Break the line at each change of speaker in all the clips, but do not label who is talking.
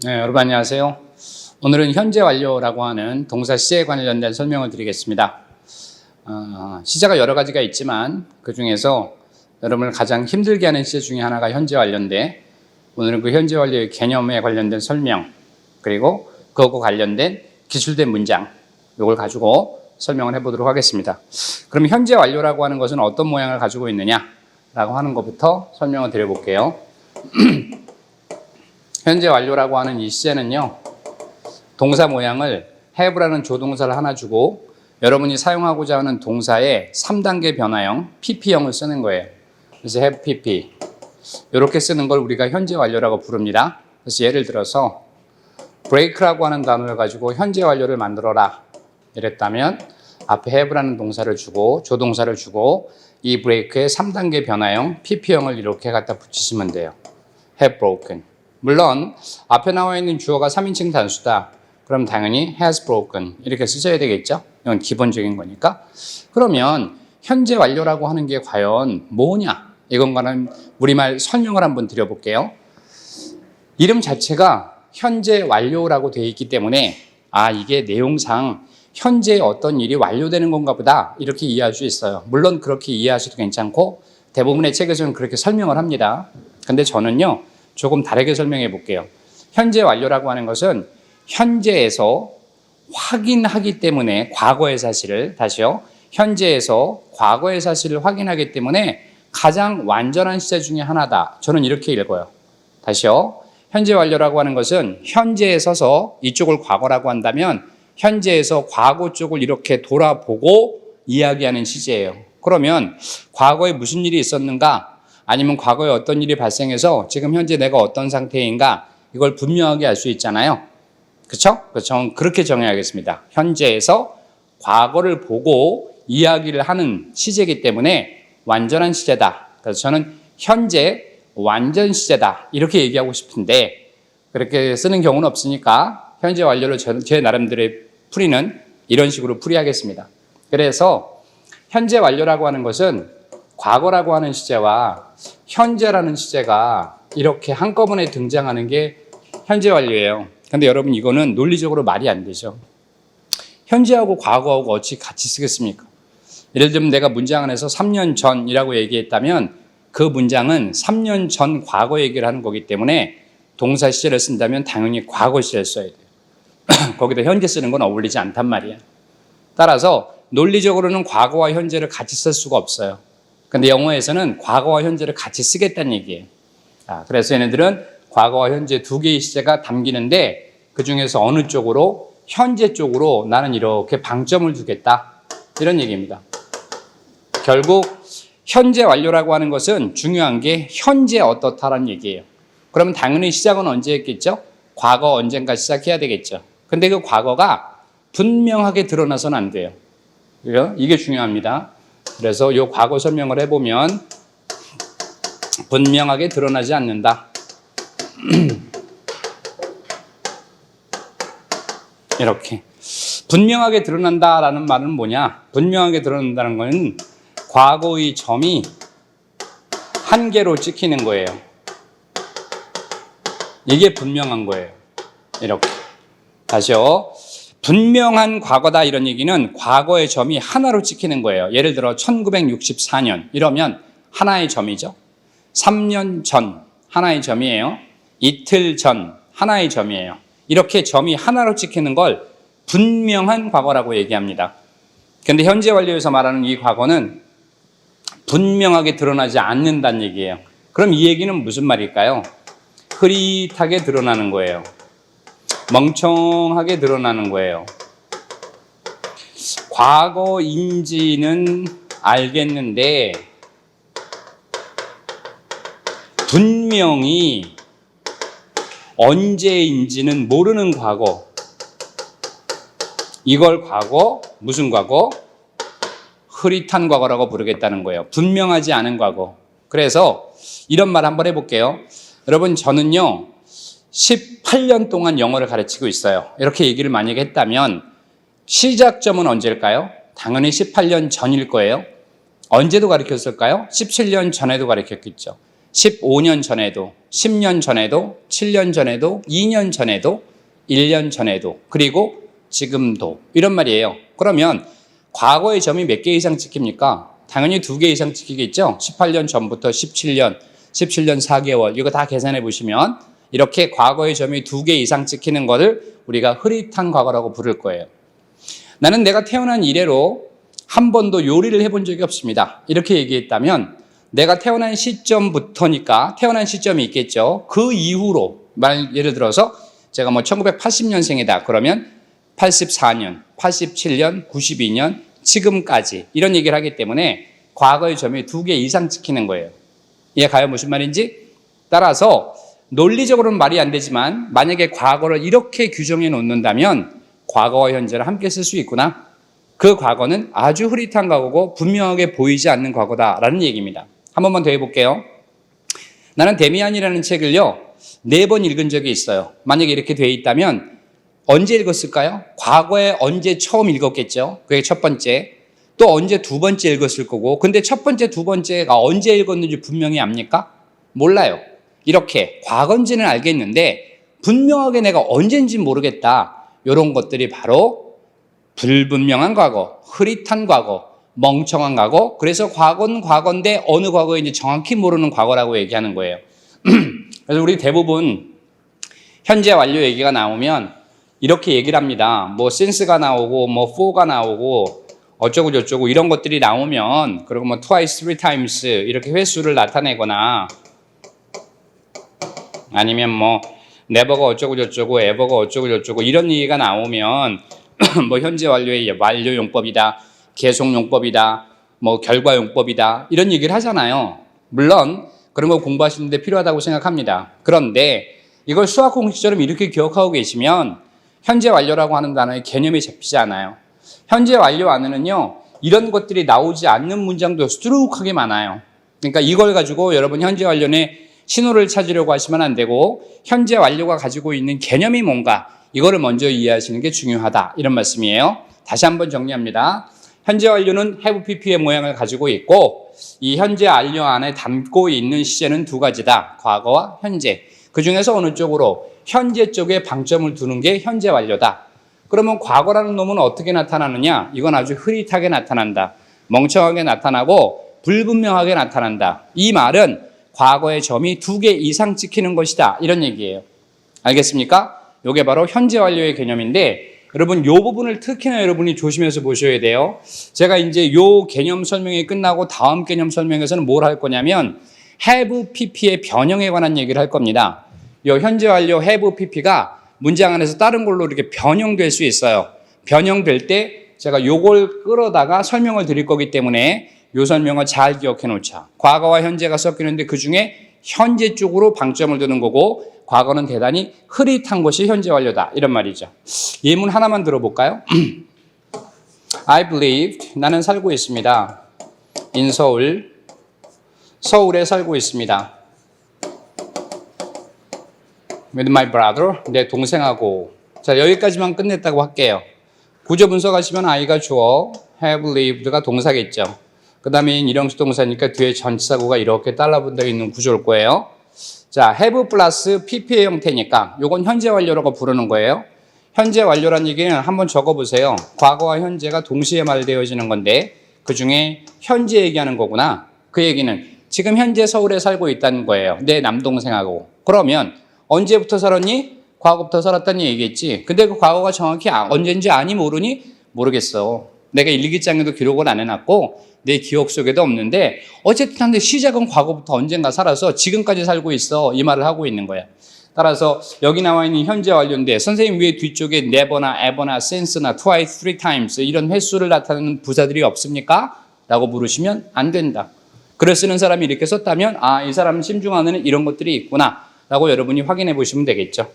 네, 여러분 안녕하세요. 오늘은 현재 완료라고 하는 동사 시제에 관련된 설명을 드리겠습니다. 시제가 여러 가지가 있지만 그 중에서 여러분을 가장 힘들게 하는 시제 중에 하나가 현재 완료인데, 오늘은 그 현재 완료의 개념에 관련된 설명, 그리고 그것과 관련된 기술된 문장, 이걸 가지고 설명을 해보도록 하겠습니다. 그럼 현재 완료라고 하는 것은 어떤 모양을 가지고 있느냐라고 하는 것부터 설명을 드려볼게요. 현재 완료라고 하는 이 시제는요, 동사 모양을 have라는 조동사를 하나 주고 여러분이 사용하고자 하는 동사의 3단계 변화형 pp형을 쓰는 거예요. 그래서 have pp 이렇게 쓰는 걸 우리가 현재 완료라고 부릅니다. 그래서 예를 들어서 break라고 하는 단어를 가지고 현재 완료를 만들어라 이랬다면 앞에 have라는 동사를 주고 조동사를 주고 이 break의 3단계 변화형 pp형을 이렇게 갖다 붙이시면 돼요. have broken. 물론 앞에 나와 있는 주어가 3인칭 단수다. 그럼 당연히 has broken 이렇게 쓰셔야 되겠죠. 이건 기본적인 거니까. 그러면 현재 완료라고 하는 게 과연 뭐냐? 이건과는 우리말 설명을 한번 드려볼게요. 이름 자체가 현재 완료라고 되어 있기 때문에 이게 내용상 현재 어떤 일이 완료되는 건가 보다 이렇게 이해할 수 있어요. 물론 그렇게 이해하셔도 괜찮고 대부분의 책에서는 그렇게 설명을 합니다. 근데 저는요, 조금 다르게 설명해 볼게요. 현재 완료라고 하는 것은 현재에서 확인하기 때문에 과거의 사실을, 다시요, 현재에서 과거의 사실을 확인하기 때문에 가장 완전한 시제 중에 하나다. 저는 이렇게 읽어요. 다시요, 현재 완료라고 하는 것은 현재에 서서 이쪽을 과거라고 한다면 현재에서 과거 쪽을 이렇게 돌아보고 이야기하는 시제예요. 그러면 과거에 무슨 일이 있었는가? 아니면 과거에 어떤 일이 발생해서 지금 현재 내가 어떤 상태인가, 이걸 분명하게 알 수 있잖아요. 그렇죠? 그렇죠? 그렇게 정해야겠습니다. 현재에서 과거를 보고 이야기를 하는 시제이기 때문에 완전한 시제다. 그래서 저는 현재 완전 시제다 이렇게 얘기하고 싶은데 그렇게 쓰는 경우는 없으니까 현재 완료를 제 나름대로 풀이는 이런 식으로 풀이하겠습니다. 그래서 현재 완료라고 하는 것은 과거라고 하는 시제와 현재라는 시제가 이렇게 한꺼번에 등장하는 게 현재 완료예요. 근데 여러분, 이거는 논리적으로 말이 안 되죠. 현재하고 과거하고 어찌 같이 쓰겠습니까? 예를 들면 내가 문장 안에서 3년 전이라고 얘기했다면 그 문장은 3년 전 과거 얘기를 하는 거기 때문에 동사 시제를 쓴다면 당연히 과거 시제를 써야 돼요. 거기다 현재 쓰는 건 어울리지 않단 말이야. 따라서 논리적으로는 과거와 현재를 같이 쓸 수가 없어요. 근데 영어에서는 과거와 현재를 같이 쓰겠다는 얘기예요. 그래서 얘네들은 과거와 현재 두 개의 시제가 담기는데 그 중에서 어느 쪽으로, 현재 쪽으로 나는 이렇게 방점을 두겠다 이런 얘기입니다. 결국 현재 완료라고 하는 것은 중요한 게 현재 어떻다라는 얘기예요. 그러면 당연히 시작은 언제 했겠죠? 과거 언젠가 시작해야 되겠죠. 근데 그 과거가 분명하게 드러나서는 안 돼요. 이게 중요합니다. 그래서 이 과거 설명을 해보면 분명하게 드러나지 않는다. 이렇게 분명하게 드러난다라는 말은 뭐냐? 분명하게 드러난다는 건 과거의 점이 한 개로 찍히는 거예요. 이게 분명한 거예요. 이렇게. 다시요. 분명한 과거다 이런 얘기는 과거의 점이 하나로 찍히는 거예요. 예를 들어 1964년 이러면 하나의 점이죠. 3년 전 하나의 점이에요. 이틀 전 하나의 점이에요. 이렇게 점이 하나로 찍히는 걸 분명한 과거라고 얘기합니다. 그런데 현재 완료에서 말하는 이 과거는 분명하게 드러나지 않는다는 얘기예요. 그럼 이 얘기는 무슨 말일까요? 흐릿하게 드러나는 거예요. 멍청하게 드러나는 거예요. 과거인지는 알겠는데 분명히 언제인지는 모르는 과거. 이걸 과거, 무슨 과거? 흐릿한 과거라고 부르겠다는 거예요. 분명하지 않은 과거. 그래서 이런 말 한번 해볼게요. 여러분, 저는요 18년 동안 영어를 가르치고 있어요. 이렇게 얘기를 만약에 했다면 시작점은 언제일까요? 당연히 18년 전일 거예요. 언제도 가르쳤을까요? 17년 전에도 가르쳤겠죠. 15년 전에도, 10년 전에도, 7년 전에도, 2년 전에도, 1년 전에도, 그리고 지금도 이런 말이에요. 그러면 과거의 점이 몇 개 이상 찍힙니까? 당연히 2개 이상 찍히겠죠. 18년 전부터 17년 4개월 이거 다 계산해 보시면 이렇게 과거의 점이 2개 이상 찍히는 것을 우리가 흐릿한 과거라고 부를 거예요. 나는 내가 태어난 이래로 한 번도 요리를 해본 적이 없습니다. 이렇게 얘기했다면 내가 태어난 시점부터니까 태어난 시점이 있겠죠. 그 이후로 예를 들어서 제가 뭐 1980년생이다. 그러면 84년, 87년, 92년, 지금까지 이런 얘기를 하기 때문에 과거의 점이 2개 이상 찍히는 거예요. 이해가요? 무슨 말인지? 따라서 논리적으로는 말이 안 되지만 만약에 과거를 이렇게 규정해 놓는다면 과거와 현재를 함께 쓸 수 있구나. 그 과거는 아주 흐릿한 과거고 분명하게 보이지 않는 과거다라는 얘기입니다. 한 번만 더 해볼게요. 나는 데미안이라는 책을요 4번 읽은 적이 있어요. 만약에 이렇게 돼 있다면 언제 읽었을까요? 과거에 언제 처음 읽었겠죠. 그게 첫 번째. 또 언제 두 번째 읽었을 거고. 근데 첫 번째, 두 번째가 언제 읽었는지 분명히 압니까? 몰라요. 이렇게 과거인지는 알겠는데 분명하게 내가 언제인지 모르겠다. 이런 것들이 바로 불분명한 과거, 흐릿한 과거, 멍청한 과거. 그래서 과거는 과거인데 어느 과거인지 정확히 모르는 과거라고 얘기하는 거예요. 그래서 우리 대부분 현재 완료 얘기가 나오면 이렇게 얘기를 합니다. 뭐 since가 나오고 뭐 for가 나오고 어쩌고 저쩌고 이런 것들이 나오면 그리고 뭐 twice, three times 이렇게 횟수를 나타내거나 아니면 뭐 never가 어쩌고 저쩌고 ever가 어쩌고 저쩌고 이런 얘기가 나오면 뭐 현재 완료의 완료용법이다, 계속용법이다, 뭐 결과용법이다 이런 얘기를 하잖아요. 물론 그런 거 공부하시는데 필요하다고 생각합니다. 그런데 이걸 수학 공식처럼 이렇게 기억하고 계시면 현재 완료라고 하는 단어의 개념이 잡히지 않아요. 현재 완료 안에는요 이런 것들이 나오지 않는 문장도 수두룩하게 많아요. 그러니까 이걸 가지고 여러분 현재 완료의 신호를 찾으려고 하시면 안 되고 현재 완료가 가지고 있는 개념이 뭔가 이거를 먼저 이해하시는 게 중요하다 이런 말씀이에요. 다시 한번 정리합니다. 현재 완료는 have pp의 모양을 가지고 있고 이 현재 완료 안에 담고 있는 시제는 2가지다. 과거와 현재. 그 중에서 어느 쪽으로? 현재 쪽에 방점을 두는 게 현재 완료다. 그러면 과거라는 놈은 어떻게 나타나느냐? 이건 아주 흐릿하게 나타난다. 멍청하게 나타나고 불분명하게 나타난다. 이 말은 과거의 점이 2개 이상 찍히는 것이다. 이런 얘기예요. 알겠습니까? 이게 바로 현재 완료의 개념인데 여러분 이 부분을 특히나 여러분이 조심해서 보셔야 돼요. 제가 이제 이 개념 설명이 끝나고 다음 개념 설명에서는 뭘 할 거냐면 have pp의 변형에 관한 얘기를 할 겁니다. 이 현재 완료 have pp가 문장 안에서 다른 걸로 이렇게 변형될 수 있어요. 변형될 때 제가 요걸 끌어다가 설명을 드릴 거기 때문에 요 설명을 잘 기억해 놓자. 과거와 현재가 섞이는데 그 중에 현재 쪽으로 방점을 두는 거고 과거는 대단히 흐릿한 것이 현재 완료다. 이런 말이죠. 예문 하나만 들어볼까요? I believed, 나는 살고 있습니다. in 서울, 서울에 살고 있습니다. with my brother, 내 동생하고. 자, 여기까지만 끝냈다고 할게요. 구조 분석하시면 I가 주어, have lived가 동사겠죠. 그 다음에 일형식 동사니까 뒤에 전치사구가 이렇게 달라붙어 있는 구조일 거예요. 자, have 플러스 pp의 형태니까 요건 현재 완료라고 부르는 거예요. 현재 완료란 얘기는 한번 적어보세요. 과거와 현재가 동시에 말되어지는 건데 그 중에 현재 얘기하는 거구나. 그 얘기는 지금 현재 서울에 살고 있다는 거예요. 내 남동생하고. 그러면 언제부터 살았니? 과거부터 살았다는 얘기겠지. 근데 그 과거가 정확히 언제인지 아니 모르니? 모르겠어. 내가 일기장에도 기록을 안 해놨고 내 기억 속에도 없는데 어쨌든 한데 시작은 과거부터 언젠가 살아서 지금까지 살고 있어. 이 말을 하고 있는 거야. 따라서 여기 나와 있는 현재 완료인데 선생님 위에 뒤쪽에 never나 ever나 since나 twice, three times 이런 횟수를 나타내는 부사들이 없습니까? 라고 물으시면 안 된다. 글을 쓰는 사람이 이렇게 썼다면 아, 이 사람 심중 안에는 이런 것들이 있구나 라고 여러분이 확인해 보시면 되겠죠.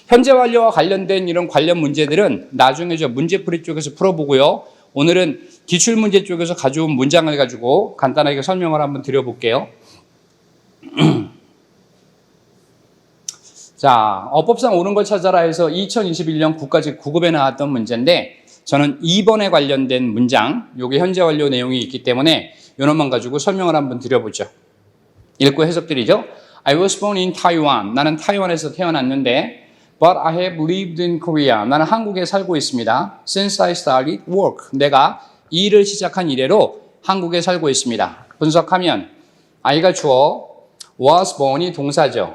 현재 완료와 관련된 이런 관련 문제들은 나중에 저 문제풀이 쪽에서 풀어보고요. 오늘은 기출문제 쪽에서 가져온 문장을 가지고 간단하게 설명을 한번 드려볼게요. 자, 어법상 옳은 걸 찾아라 해서 2021년 국가직 9급에 나왔던 문제인데 저는 2번에 관련된 문장, 요게 현재 완료 내용이 있기 때문에 요놈만 가지고 설명을 한번 드려보죠. 읽고 해석드리죠. I was born in Taiwan. 나는 타이완에서 태어났는데 But I have lived in Korea. 나는 한국에 살고 있습니다. Since I started work. 내가 일을 시작한 이래로 한국에 살고 있습니다. 분석하면 I가 주어, was born이 동사죠.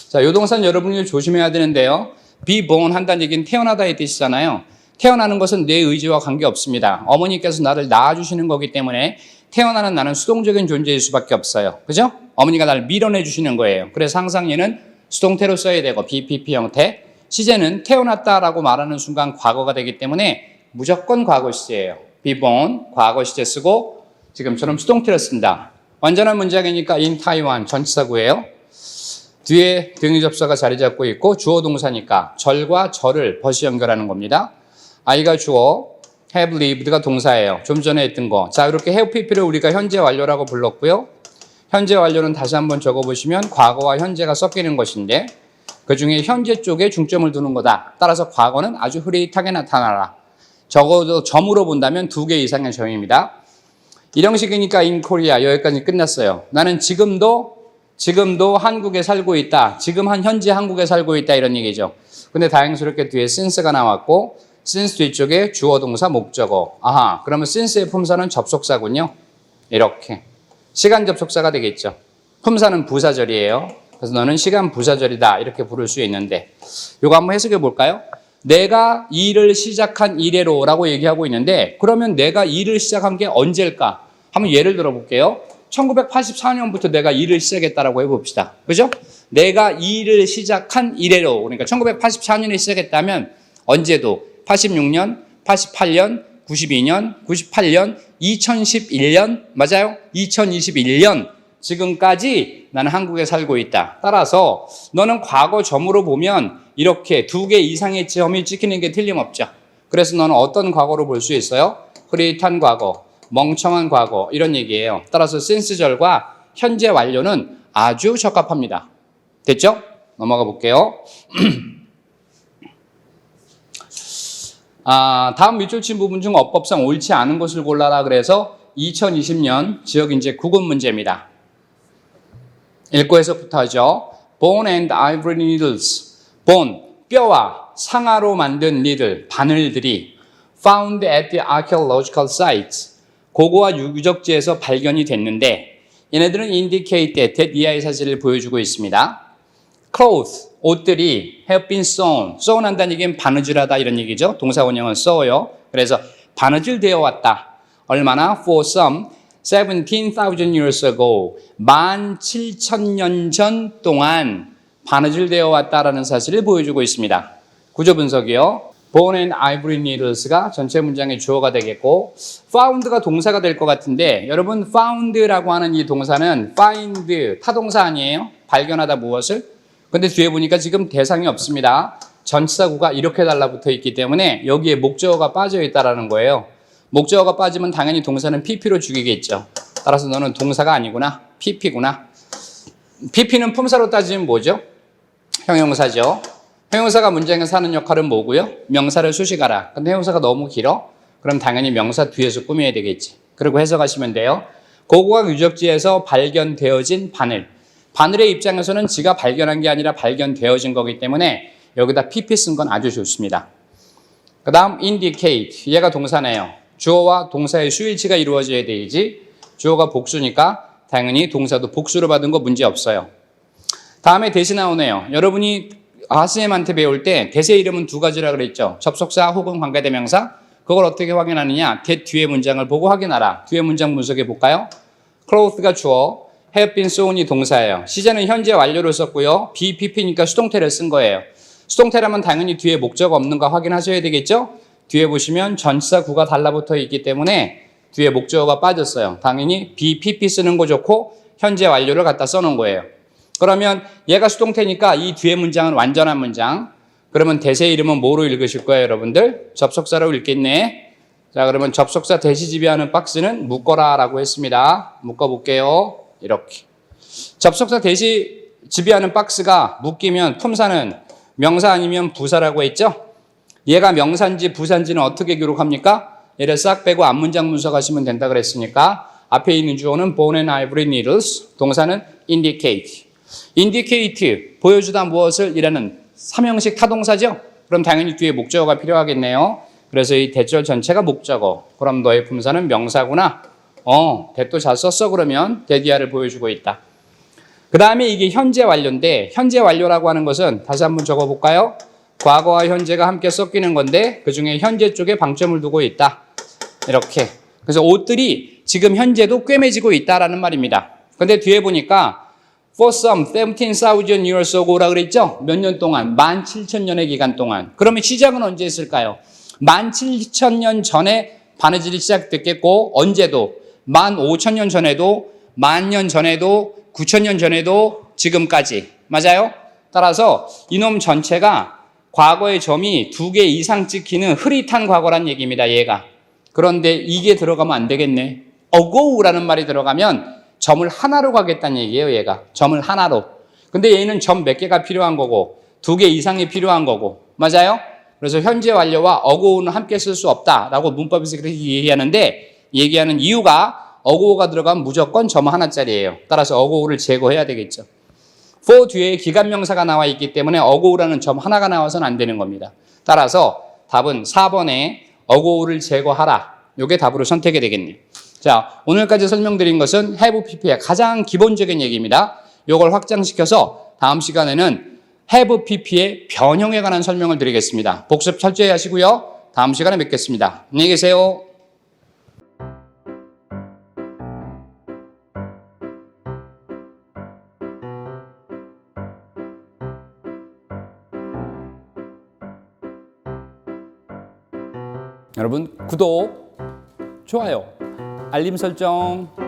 자, 이 동사는 여러분이 조심해야 되는데요. be born 한다는 얘기는 태어나다의 뜻이잖아요. 태어나는 것은 내 의지와 관계없습니다. 어머니께서 나를 낳아주시는 거기 때문에 태어나는 나는 수동적인 존재일 수밖에 없어요. 그죠? 어머니가 나를 밀어내 주시는 거예요. 그래서 항상 얘는 수동태로 써야 되고 BPP 형태. 시제는 태어났다라고 말하는 순간 과거가 되기 때문에 무조건 과거 시제예요. be born, 과거 시제 쓰고 지금처럼 수동태로 쓴다. 완전한 문장이니까 in Taiwan 전치사구예요. 뒤에 등위 접수가 자리 잡고 있고 주어 동사니까 절과 절을 벗이 연결하는 겁니다. I가 주어, have lived가 동사예요. 좀 전에 했던 거. 자, 이렇게 have pp를 우리가 현재 완료라고 불렀고요. 현재 완료는 다시 한번 적어보시면 과거와 현재가 섞이는 것인데 그중에 현재 쪽에 중점을 두는 거다. 따라서 과거는 아주 흐릿하게 나타나라. 적어도 점으로 본다면 2개 이상의 점입니다. 이런 식이니까 in Korea 여기까지 끝났어요. 나는 지금도 한국에 살고 있다. 지금 현재 한국에 살고 있다 이런 얘기죠. 근데 다행스럽게 뒤에 since가 나왔고 since 뒤쪽에 주어 동사 목적어. 아하, 그러면 since의 품사는 접속사군요. 이렇게. 시간 접속사가 되겠죠. 품사는 부사절이에요. 그래서 너는 시간 부사절이다 이렇게 부를 수 있는데 이거 한번 해석해 볼까요? 내가 일을 시작한 이래로라고 얘기하고 있는데 그러면 내가 일을 시작한 게 언제일까? 한번 예를 들어 볼게요. 1984년부터 내가 일을 시작했다라고 해봅시다. 그죠? 내가 일을 시작한 이래로 그러니까 1984년에 시작했다면 언제도 86년, 88년, 92년, 98년, 2011년 맞아요? 2021년 지금까지 나는 한국에 살고 있다. 따라서 너는 과거 점으로 보면 이렇게 2개 이상의 점이 찍히는 게 틀림없죠. 그래서 너는 어떤 과거로 볼 수 있어요? 흐릿한 과거, 멍청한 과거 이런 얘기예요. 따라서 since절과 현재 완료는 아주 적합합니다. 됐죠? 넘어가 볼게요. 다음 밑줄 친 부분 중 어법상 옳지 않은 것을 골라라 그래서 2020년 지역인재 구분 문제입니다. 읽고 해석부터 하죠. Bone and ivory needles. bone, 뼈와 상아로 만든 니들, 바늘들이 found at the archaeological sites. 고고와 유적지에서 발견이 됐는데 얘네들은 indicate that 이하의 사실을 보여주고 있습니다. clothes, 옷들이 have been sewn. sewn 한다는 얘기는 바느질하다 이런 얘기죠. 동사 원형은 sew요. 그래서 바느질 되어 왔다. 얼마나? For some 17,000 years ago. 17,000년 전 동안 바느질 되어 왔다라는 사실을 보여주고 있습니다. 구조 분석이요. Bone and ivory needles가 전체 문장의 주어가 되겠고 found가 동사가 될 것 같은데 여러분 found라고 하는 이 동사는 find 타동사 아니에요? 발견하다 무엇을? 근데 뒤에 보니까 지금 대상이 없습니다. 전치사구가 이렇게 달라붙어 있기 때문에 여기에 목적어가 빠져 있다라는 거예요. 목적어가 빠지면 당연히 동사는 pp로 죽이겠죠. 따라서 너는 동사가 아니구나. pp구나. pp는 품사로 따지면 뭐죠? 형용사죠. 형용사가 문장에서 하는 역할은 뭐고요? 명사를 수식하라. 근데 형용사가 너무 길어? 그럼 당연히 명사 뒤에서 꾸며야 되겠지. 그리고 해석하시면 돼요. 고고학 유적지에서 발견되어진 바늘. 바늘의 입장에서는 지가 발견한 게 아니라 발견되어진 거기 때문에 여기다 pp 쓴 건 아주 좋습니다. 그 다음 indicate. 얘가 동사네요. 주어와 동사의 수일치가 이루어져야 되지. 주어가 복수니까 당연히 동사도 복수로 받은 거 문제 없어요. 다음에 대시 나오네요. 여러분이 아스엠한테 배울 때 대세 이름은 2가지라 그랬죠. 접속사 혹은 관계대명사. 그걸 어떻게 확인하느냐? that 뒤에 문장을 보고 확인하라. 뒤에 문장 분석해 볼까요? cloth가 주어, have been sewn이 동사예요. 시제는 현재 완료를 썼고요. BPP니까 수동태를 쓴 거예요. 수동태라면 당연히 뒤에 목적 없는 거 확인하셔야 되겠죠? 뒤에 보시면 전치사구가 달라붙어 있기 때문에 뒤에 목적어가 빠졌어요. 당연히 BPP 쓰는 거 좋고 현재 완료를 갖다 써놓은 거예요. 그러면 얘가 수동태니까 이 뒤에 문장은 완전한 문장. 그러면 대세 이름은 뭐로 읽으실 거예요, 여러분들? 접속사로 읽겠네. 자, 그러면 접속사 대시 지배하는 박스는 묶어라라고 했습니다. 묶어볼게요. 이렇게. 접속사 대시 지배하는 박스가 묶이면 품사는 명사 아니면 부사라고 했죠? 얘가 명사인지 부사인지는 어떻게 기록합니까? 얘를 싹 빼고 앞문장 분석하시면 된다 그랬으니까 앞에 있는 주어는 bone and ivory needles, 동사는 indicate. indicate, 보여주다 무엇을 이라는 삼형식 타동사죠? 그럼 당연히 뒤에 목적어가 필요하겠네요. 그래서 이 대절 전체가 목적어. 그럼 너의 품사는 명사구나. 대도 잘 썼어 그러면 대디아를 보여주고 있다. 그 다음에 이게 현재 완료인데 현재 완료라고 하는 것은 다시 한번 적어볼까요? 과거와 현재가 함께 섞이는 건데 그중에 현재 쪽에 방점을 두고 있다. 이렇게. 그래서 옷들이 지금 현재도 꿰매지고 있다라는 말입니다. 근데 뒤에 보니까 For some 17,000 years ago라 그랬죠? 몇 년 동안? 17,000년의 기간 동안. 그러면 시작은 언제 했을까요? 17,000년 전에 바느질이 시작됐겠고 언제도 15,000년 전에도 10,000년 전에도 9,000년 전에도 지금까지. 맞아요? 따라서 이놈 전체가 과거의 점이 2개 이상 찍히는 흐릿한 과거란 얘기입니다. 얘가. 그런데 이게 들어가면 안 되겠네. ago라는 말이 들어가면 점을 하나로 가겠다는 얘기예요. 얘가. 점을 하나로. 근데 얘는 점 몇 개가 필요한 거고 2개 이상이 필요한 거고. 맞아요? 그래서 현재 완료와 ago는 함께 쓸 수 없다라고 문법에서 그렇게 얘기하는 이유가 ago가 들어가면 무조건 점 하나짜리예요. 따라서 ago를 제거해야 되겠죠. for 뒤에 기간명사가 나와 있기 때문에 ago라는 점 하나가 나와서는 안 되는 겁니다. 따라서 답은 4번에 ago를 제거하라. 이게 답으로 선택이 되겠네요. 자, 오늘까지 설명드린 것은 have pp의 가장 기본적인 얘기입니다. 이걸 확장시켜서 다음 시간에는 have pp의 변형에 관한 설명을 드리겠습니다. 복습 철저히 하시고요. 다음 시간에 뵙겠습니다. 안녕히 계세요. 여러분 구독, 좋아요, 알림 설정